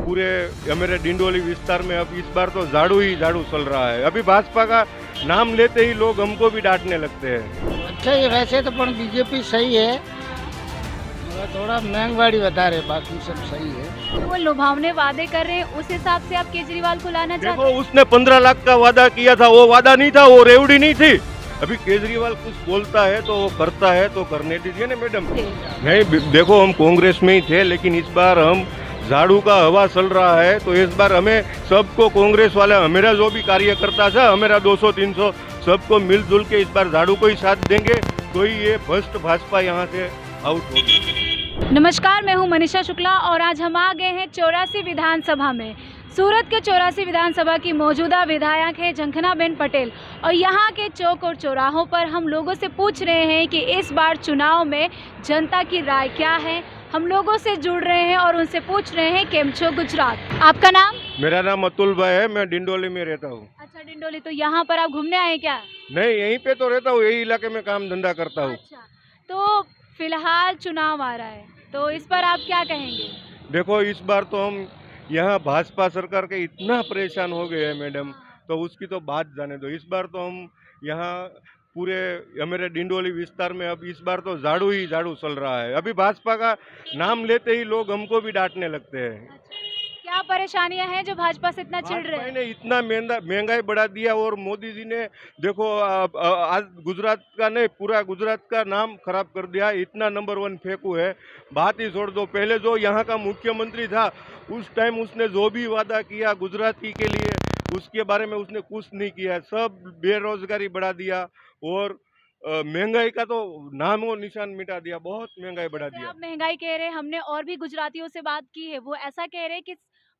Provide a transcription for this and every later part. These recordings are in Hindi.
पूरे मेरे डिंडोली विस्तार में अब इस बार तो झाड़ू ही झाड़ू चल रहा है। अभी भाजपा का नाम लेते ही लोग हमको भी डांटने लगते हैं। अच्छा ही वैसे तो पण बीजेपी सही है, मगर थोड़ा महंगाई बता रहे, बाकी सब सही है। वो लुभावने वादे कर रहे हैं, उस हिसाब से आप केजरीवाल को लाना चाहते देखो उसने 15 लाख का वादा किया था, वो वादा नहीं था, वो रेवड़ी नहीं थी। अभी केजरीवाल कुछ बोलता है तो वो करता है, तो करने दीजिए ना मैडम। नहीं देखो हम कांग्रेस में ही थे, लेकिन इस बार हम झाड़ू का हवा चल रहा है, तो इस बार हमें सबको कांग्रेस वाले, हमारा जो भी कार्यकर्ता था, हमारा 200-300 सबको मिलजुल के इस बार झाड़ू को ही साथ देंगे, तो ही ये फर्स्ट भाजपा यहाँ से आउट होगी। नमस्कार, मैं हूं मनीषा शुक्ला और आज हम आ गए हैं 84 विधानसभा में। सूरत के 84 विधानसभा की मौजूदा विधायक है झंखनाबेन पटेल और यहाँ के चौक और चौराहों पर हम लोगों से पूछ रहे हैं कि इस बार चुनाव में जनता की राय क्या है। हम लोगों से जुड़ रहे हैं और उनसे पूछ रहे हैं केम छो गुजरात। आपका नाम? मेरा नाम अतुल भाई है, मैं डिंडोली में रहता हूँ। अच्छा, डिंडोली। तो यहाँ पर आप घूमने आए क्या? नहीं, यहीं पे तो रहता हूँ, यही इलाके में काम धंधा करता हूँ। अच्छा, तो फिलहाल चुनाव आ रहा है, तो इस पर आप क्या कहेंगे? देखो इस बार तो हम यहाँ भाजपा सरकार के इतना परेशान हो गए हैं मैडम, तो उसकी तो बात जाने दो। इस बार तो हम यहाँ पूरे मेरे डिंडोली विस्तार में अब इस बार तो झाड़ू ही झाड़ू चल रहा है। अभी भाजपा का नाम लेते ही लोग हमको भी डांटने लगते हैं। क्या परेशानियां हैं जो भाजपा से इतना चिढ़ रहे भाजपा हैं? ने इतना महंगाई बढ़ा दिया, और मोदी जी ने देखो आज गुजरात का नहीं, पूरा गुजरात का नाम खराब कर दिया। इतना नंबर 1 फेंकू है, बात ही छोड़ दो। पहले जो यहाँ का मुख्यमंत्री था, उस टाइम उसने जो भी वादा किया गुजराती के लिए, उसके बारे में उसने कुछ नहीं किया। सब बेरोजगारी बढ़ा दिया और महंगाई का तो नामो निशान मिटा दिया, बहुत महंगाई बढ़ा दिया। आप महंगाई कह रहे हैं, हमने और भी गुजरातियों से बात की है, वो ऐसा कह रहे हैं कि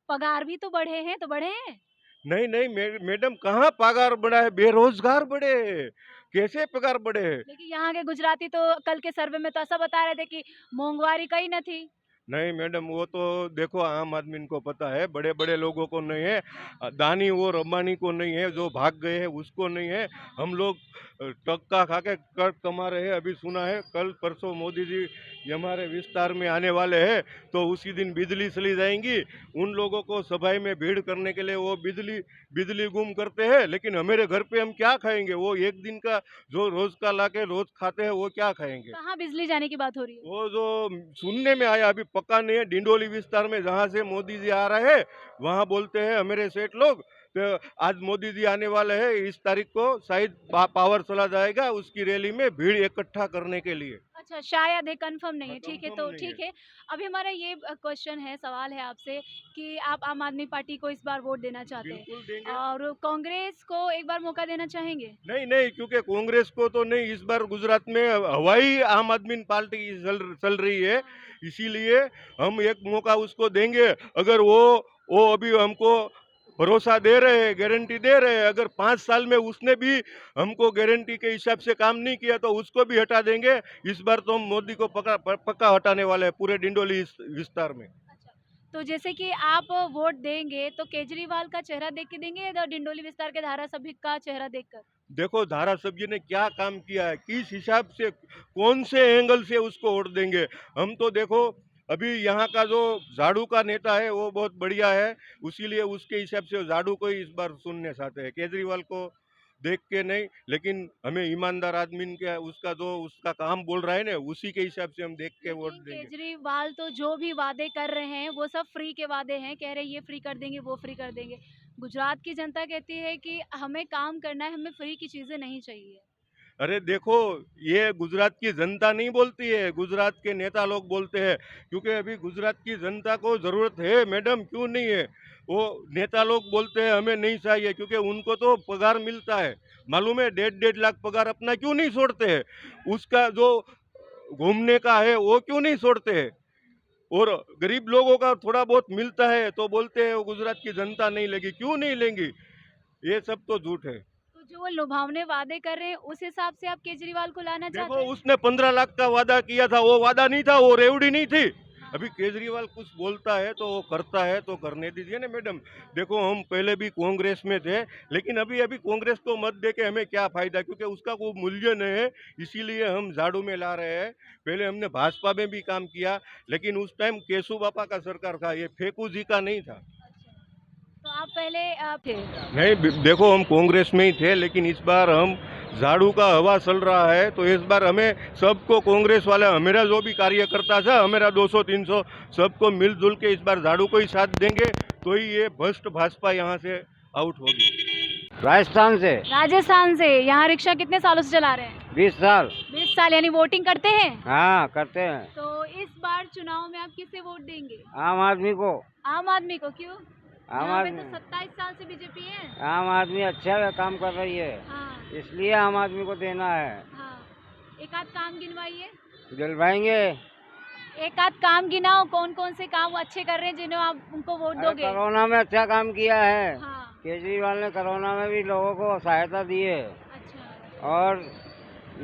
पगार भी तो बढ़े हैं, तो बढ़े हैं? नहीं नहीं मैडम, कहाँ पगार बढ़ा है, बेरोजगार बढ़े हैं। कैसे पगार बढ़े हैं? लेकिन यहाँ के गुजराती तो कल के सर्वे में तो ऐसा बता रहे थे कि मोंगवारी कहीं न थी। नहीं मैडम, वो तो देखो आम आदमी को पता है, बड़े बड़े लोगों को नहीं है, दानी और अंबानी को नहीं है, जो भाग गए हैं उसको नहीं है। हम लोग टक्का खा के कर कमा रहे हैं। अभी सुना है कल परसों मोदी जी हमारे विस्तार में आने वाले हैं, तो उसी दिन बिजली चली जाएंगी। उन लोगों को सभाई में भीड़ करने के लिए वो बिजली गुम करते हैं, लेकिन हमारे घर पे हम क्या खाएंगे? वो एक दिन का जो रोज का ला के रोज खाते हैं, वो क्या खाएंगे? कहाँ बिजली जाने की बात हो रही है? वो जो सुनने में आया, अभी पक्का नहीं है, डिंडोली विस्तार में जहाँ से मोदी जी आ रहे हैं, वहाँ बोलते हैं हमारे सेठ लोग, तो आज मोदी जी आने वाले हैं, इस तारीख को शायद पावर चला जाएगा, उसकी रैली में भीड़ इकट्ठा करने के लिए। अच्छा, शायद है, कंफर्म नहीं है। ठीक है, कंफर्म तो नहीं ठीक है। अभी हमारा ये क्वेश्चन है, सवाल है आपसे कि आप आम आदमी पार्टी को इस बार वोट देना चाहते बिल्कुल हैं देंगे। और कांग्रेस को एक बार मौका देना चाहेंगे? नहीं नहीं, क्योंकि कांग्रेस को तो नहीं, इस बार गुजरात में हवाई आम आदमी पार्टी की चल रही है, इसीलिए हम एक मौका उसको देंगे। अगर वो अभी हमको भरोसा दे रहे हैं, गारंटी दे रहे हैं, अगर 5 साल में उसने भी हमको गारंटी के हिसाब से काम नहीं किया, तो उसको भी हटा देंगे। इस बार तो हम मोदी को पक्का हटाने वाले हैं पूरे डिंडोली विस्तार में। अच्छा, तो जैसे कि आप वोट देंगे तो केजरीवाल का चेहरा देख के देंगे या डिंडोली विस्तार के धारासभ्य का चेहरा देखकर? देखो धारासभ्य ने क्या काम किया है, किस हिसाब से, कौन से एंगल से उसको वोट देंगे। हम तो देखो अभी यहाँ का जो झाड़ू का नेता है वो बहुत बढ़िया है, इसीलिए उसके हिसाब से झाड़ू को ही इस बार सुनने चाहते हैं, केजरीवाल को देख के नहीं। लेकिन हमें ईमानदार आदमी के उसका काम बोल रहा है ना, उसी के हिसाब से हम देख के वोट लेकिन देंगे। केजरीवाल तो जो भी वादे कर रहे हैं वो सब फ्री के वादे हैं, कह रहे हैं ये फ्री कर देंगे, वो फ्री कर देंगे। गुजरात की जनता कहती है कि हमें काम करना है, हमें फ्री की चीजें नहीं चाहिए। अरे देखो, ये गुजरात की जनता नहीं बोलती है, गुजरात के नेता लोग बोलते हैं, क्योंकि अभी गुजरात की जनता को ज़रूरत है मैडम, क्यों नहीं है? वो नेता लोग बोलते हैं हमें नहीं चाहिए, क्योंकि उनको तो पगार मिलता है, मालूम है, 1.5 लाख पगार अपना क्यों नहीं छोड़ते हैं? उसका जो घूमने का है वो क्यों नहीं छोड़ते हैं? और गरीब लोगों का थोड़ा बहुत मिलता है तो बोलते हैं वो गुजरात की जनता नहीं लेगी, क्यों नहीं लेंगी? ये सब तो झूठ है। तो जो वो लुभावने वादे कर रहे हैं उस हिसाब से आप केजरीवाल को लाना चाहते देखो हैं? उसने 15 लाख का वादा किया था, वो वादा नहीं था, वो रेवड़ी नहीं थी। अभी केजरीवाल कुछ बोलता है तो वो करता है, तो करने दीजिए ना मैडम। देखो हम पहले भी कांग्रेस में थे, लेकिन अभी अभी कांग्रेस को मत दे के हमें क्या फ़ायदा, क्योंकि उसका कोई मूल्य नहीं है, इसीलिए हम झाड़ू में ला रहे हैं। पहले हमने भाजपा में भी काम किया, लेकिन उस टाइम केशु बापा का सरकार था, ये फेकू जी का नहीं था। तो आप पहले थे। नहीं, देखो हम कांग्रेस में ही थे, लेकिन इस बार हम झाड़ू का हवा चल रहा है, तो इस बार हमें सबको कांग्रेस वाले, हमारा जो भी कार्यकर्ता था, हमारा 200-300 सबको मिलजुल के इस बार झाड़ू को ही साथ देंगे, तो ही ये भ्रष्ट भाजपा यहाँ से आउट होगी। राजस्थान से राजस्थान से। यहाँ रिक्शा कितने सालों से चला रहे हैं? 20 साल। 20 साल, यानी वोटिंग करते हैं? हाँ करते हैं। तो इस बार चुनाव में आप किसे वोट देंगे? आम आदमी को। आम आदमी को, क्यों? आम यहाँ पे आदमी तो 27 साल से बीजेपी है। आम आदमी अच्छा काम कर रही है, हाँ इसलिए आम आदमी को देना है। हाँ। एक आध काम गिनवाइए। दिलवाएंगे। एक आध काम गिनाओ, कौन कौन से काम वो अच्छे कर रहे हैं जिन्हें आप उनको वोट अरे दोगे? कोरोना में अच्छा काम किया है। हाँ। केजरीवाल ने कोरोना में भी लोगों को सहायता दी है, अच्छा। और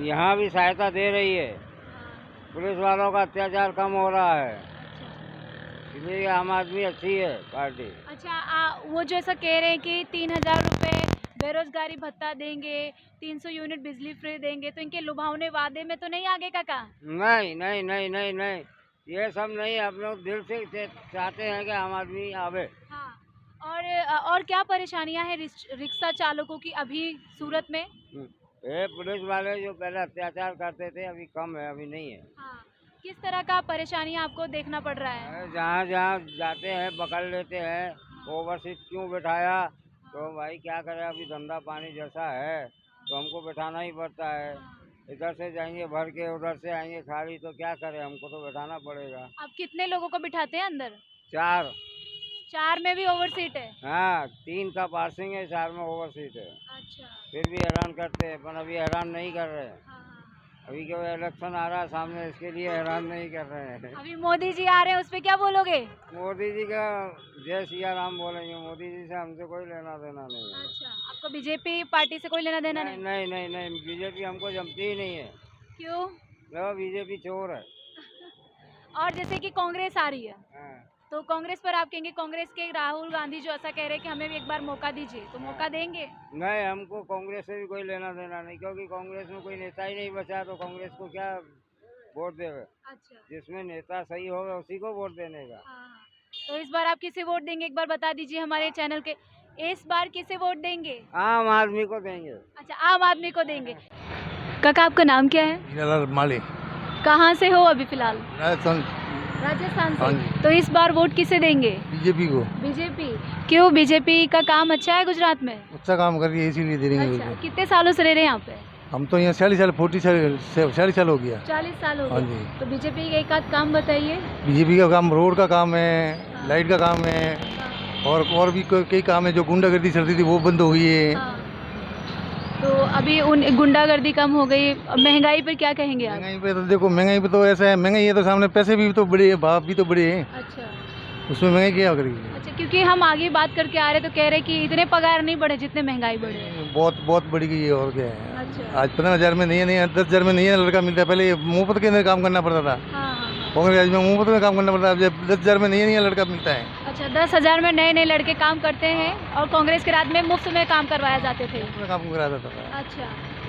यहाँ भी सहायता दे रही है। हाँ। पुलिस वालों का अत्याचार कम हो रहा है, अच्छा। इसलिए आम आदमी अच्छी है पार्टी। अच्छा, वो जो ऐसा कह रहे हैं कि 3000 रुपये बेरोजगारी भत्ता देंगे, 300 यूनिट बिजली फ्री देंगे, तो इनके लुभावने वादे में तो नहीं आगे का? नहीं नहीं नहीं नहीं नहीं, ये सब नहीं। हम लोग दिल से चाहते हैं कि आम आदमी आवे। हाँ। और क्या परेशानियां हैं रिक्शा चालकों की अभी सूरत में? ये पुलिस वाले जो पहले अत्याचार करते थे, अभी कम है, अभी नहीं है। हाँ। किस तरह का परेशानियां आपको देखना पड़ रहा है? जहाँ जहाँ जाते हैं पकड़ लेते हैं, ओवर सीट क्यों बैठाया, तो भाई क्या करें, अभी धंधा पानी जैसा है तो हमको बैठाना ही पड़ता है। इधर से जाएंगे भर के, उधर से आएंगे खाली, तो क्या करें, हमको तो बैठाना पड़ेगा। आप कितने लोगों को बिठाते हैं अंदर? 4। 4 में भी ओवर सीट है? हाँ, 3 का पासिंग है, 4 में ओवर सीट है। अच्छा। फिर भी हैरान करते हैं, पर अभी हैरान नहीं कर रहे हैं। हाँ, हाँ। अभी क्यों इलेक्शन आ रहा है सामने, इसके लिए हैरान नहीं कर रहे हैं। अभी मोदी जी आ रहे हैं, उस पे क्या बोलोगे? मोदी जी का जय सिया राम बोलेंगे। मोदी जी से हमसे कोई लेना देना नहीं है। अच्छा, आपको बीजेपी पार्टी से कोई लेना देना नहीं नहीं? नहीं नहीं नहीं, बीजेपी हमको जमती ही नहीं है। क्यों? लो, बीजेपी चोर है। और जैसे कि कांग्रेस आ रही है, हाँ। तो कांग्रेस पर आप कहेंगे, कांग्रेस के राहुल गांधी जो ऐसा कह रहे हैं कि हमें भी एक बार मौका दीजिए, तो मौका देंगे? नहीं, हमको कांग्रेस से भी कोई लेना देना नहीं, क्योंकि कांग्रेस में कोई नेता ही नहीं बचा, तो कांग्रेस को क्या वोट देवे। अच्छा। जिसमें नेता सही होगा उसी को वोट देने का। हाँ। तो इस बार आप किसे वोट देंगे, एक बार बता दीजिए हमारे चैनल के। इस बार किसे वोट देंगे? आम आदमी को देंगे। अच्छा, आम आदमी को देंगे। काका, आपका नाम क्या है? हीरालाल माली, कहाँ से हो अभी फिलहाल? राजस्थान। राजस्थान हाँ से। जी। तो इस बार वोट किसे देंगे? बीजेपी को। बीजेपी। क्यों? बीजेपी का काम अच्छा है गुजरात में? अच्छा काम कर रही है, इसीलिए दे देंगे। अच्छा, कितने सालों से रह रहे हैं यहाँ पे? हम तो यहाँ 40 साल 40 साल हो गया। 40 साल हो हाँ गए। जी। तो बीजेपी का एक आध काम बताइए। बीजेपी का काम रोड का काम है, लाइट का काम है, और भी कई काम है। जो गुंडागर्दी चलती थी वो बंद हो गई है। हाँ। तो अभी उन गुंडागर्दी कम हो गई। महंगाई पर क्या कहेंगे आप? महंगाई पे तो देखो, महंगाई पे तो ऐसा है, महंगाई है तो सामने पैसे भी तो बड़े हैं, भाव भी तो बड़े हैं, अच्छा। उसमें महंगाई क्या करेगी। अच्छा, क्योंकि हम आगे बात करके आ रहे तो कह रहे कि इतने पगार नहीं बढ़े जितने महंगाई बढ़े। बहुत बहुत बढ़ गई है, और क्या है। अच्छा। आज 15,000 में नहीं है, 10,000 में नहीं है लड़का मिलता है। पहले मुफ्त के अंदर काम करना पड़ता था, हाँ। कांग्रेस में मुफ्त में काम करना पड़ता है। जब 10,000 में नहीं है लड़का मिलता है। अच्छा, 10,000 में नए नए लड़के काम करते हैं, और कांग्रेस के राज में मुफ्त में काम करवाया जाते थे। काम करा देता था। अच्छा,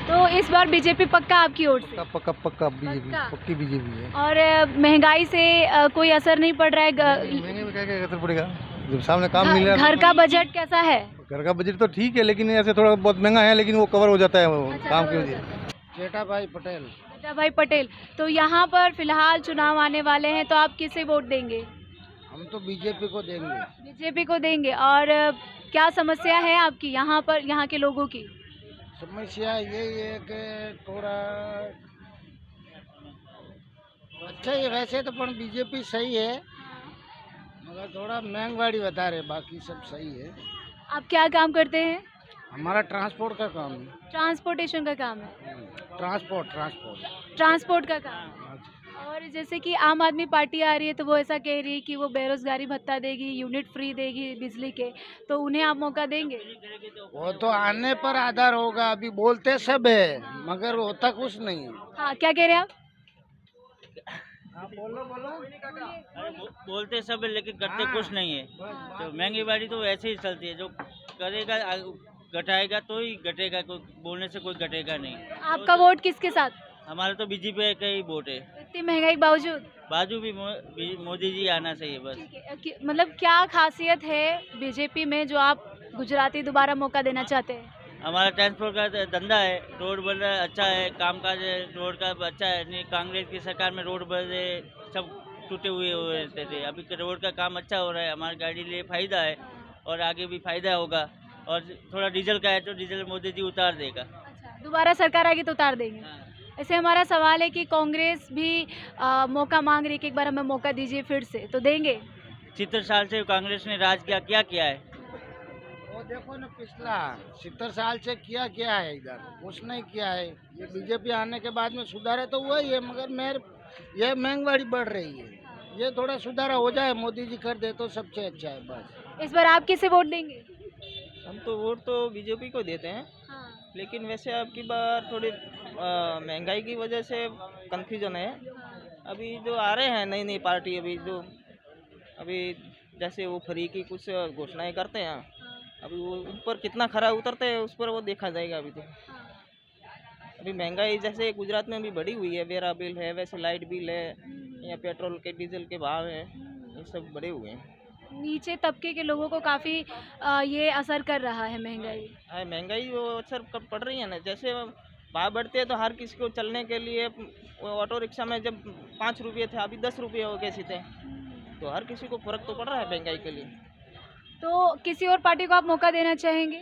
तो इस बार बीजेपी पक्का आपकी ओर से? पक्का पक्का बीजेपी, पक्का। पक्की बीजेपी है। और महंगाई से कोई असर नहीं पड़ रहा है? महंगे में क्या असर पड़ेगा जब सामने काम मिल रहा है। घर का बजट कैसा है? घर का बजट तो ठीक है, लेकिन ऐसे थोड़ा बहुत महंगा है, लेकिन वो कवर हो जाता है वो अच्छा, काम कवर की हो वजह जाता है। जेठा भाई पटेल। बेटा भाई पटेल, तो यहाँ पर फिलहाल चुनाव आने वाले हैं, तो आप किसे वोट देंगे? हम तो बीजेपी को देंगे। बीजेपी को देंगे। और क्या समस्या है आपकी यहाँ पर, यहाँ के लोगों की? समस्या यही है कि थोड़ा अच्छा ही, वैसे तो पर बीजेपी सही है, मगर थोड़ा महंगाई बता रहे, बाकी सब सही है। आप क्या काम करते हैं? हमारा ट्रांसपोर्ट का काम है। ट्रांसपोर्टेशन का काम है? ट्रांसपोर्ट का काम। और जैसे कि आम आदमी पार्टी आ रही है, तो वो ऐसा कह रही है कि वो बेरोजगारी भत्ता देगी, यूनिट फ्री देगी बिजली के, तो उन्हें आप मौका देंगे? वो तो आने पर आधार होगा, अभी बोलते सब है मगर होता कुछ नहीं। हाँ, क्या कह रहे हैं आप? बोलते सब है लेकिन करते कुछ नहीं है। तो महंगी बाड़ी तो वैसे ही चलती है, जो करेगा घटाएगा तो ही घटेगा, कोई बोलने से कोई घटेगा नहीं। आपका वोट किसके साथ? हमारा तो बीजेपी का ही वोट है। इतनी महंगाई के बावजूद बाजू भी मोदी जी आना चाहिए बस। ठीक है मतलब क्या खासियत है बीजेपी में जो आप गुजराती दोबारा मौका देना चाहते हैं? हमारा ट्रांसपोर्ट का धंधा है, रोड बन रहा है, अच्छा है, कामकाज है, रोड का अच्छा है। नहीं कांग्रेस की सरकार में रोड बने सब टूटे हुए रहते थे, अभी रोड का काम अच्छा हो रहा है, हमारी गाड़ी लिए फायदा है और आगे भी फायदा होगा। और थोड़ा डीजल का है तो डीजल मोदी जी उतार देगा। अच्छा दोबारा सरकार आएगी तो उतार देंगे। हाँ। ऐसे हमारा सवाल है कि कांग्रेस भी मौका मांग रही है कि एक बार हमें मौका दीजिए फिर से, तो देंगे? 70 साल से कांग्रेस ने राज क्या किया है? वो देखो ना, पिछला 70 साल से क्या है, इधर कुछ नहीं किया है। ये बीजेपी आने के बाद में सुधारे तो वही है, मगर ये महंगाई बढ़ रही है, ये थोड़ा सुधारा हो जाए, मोदी जी कर दे तो सबसे अच्छा है बस। इस बार आप किसे वोट देंगे? हम तो वोट तो बीजेपी को देते हैं, लेकिन वैसे अब की बार थोड़ी महंगाई की वजह से कंफ्यूजन है। अभी जो आ रहे हैं नई नई पार्टी, अभी जैसे वो फ्री की कुछ घोषणाएं करते हैं, अभी वो ऊपर कितना खरा उतरते हैं उस पर वो देखा जाएगा। अभी महंगाई जैसे गुजरात में भी बढ़ी हुई है, वेरा बिल है, वैसे लाइट बिल है, या पेट्रोल के डीजल के भाव है, ये सब बढ़े हुए हैं। नीचे तबके के लोगों को काफ़ी ये असर कर रहा है महंगाई। हाँ, महंगाई वो असर पड़ रही है ना, जैसे भाव बढ़ते हैं तो हर किसी को चलने के लिए, ऑटो रिक्शा में जब 5 रुपये थे अभी 10 रुपये हो गए थे, तो हर किसी को फर्क तो पड़ रहा है महंगाई के लिए। तो किसी और पार्टी को आप मौका देना चाहेंगे?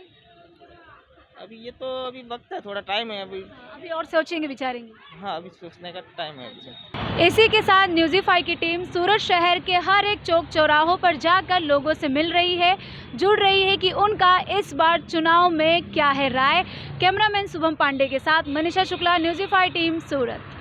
अभी ये तो अभी वक्त है, थोड़ा टाइम है अभी और सोचेंगे विचारेंगे? हाँ, अभी सोचने का टाइम है अभी। इसी के साथ न्यूज़ीफाई की टीम सूरत शहर के हर एक चौक चौराहों पर जाकर लोगों से मिल रही है, जुड़ रही है कि उनका इस बार चुनाव में क्या है राय। कैमरामैन शुभम पांडे के साथ मनीषा शुक्ला, न्यूज़ीफाई टीम सूरत।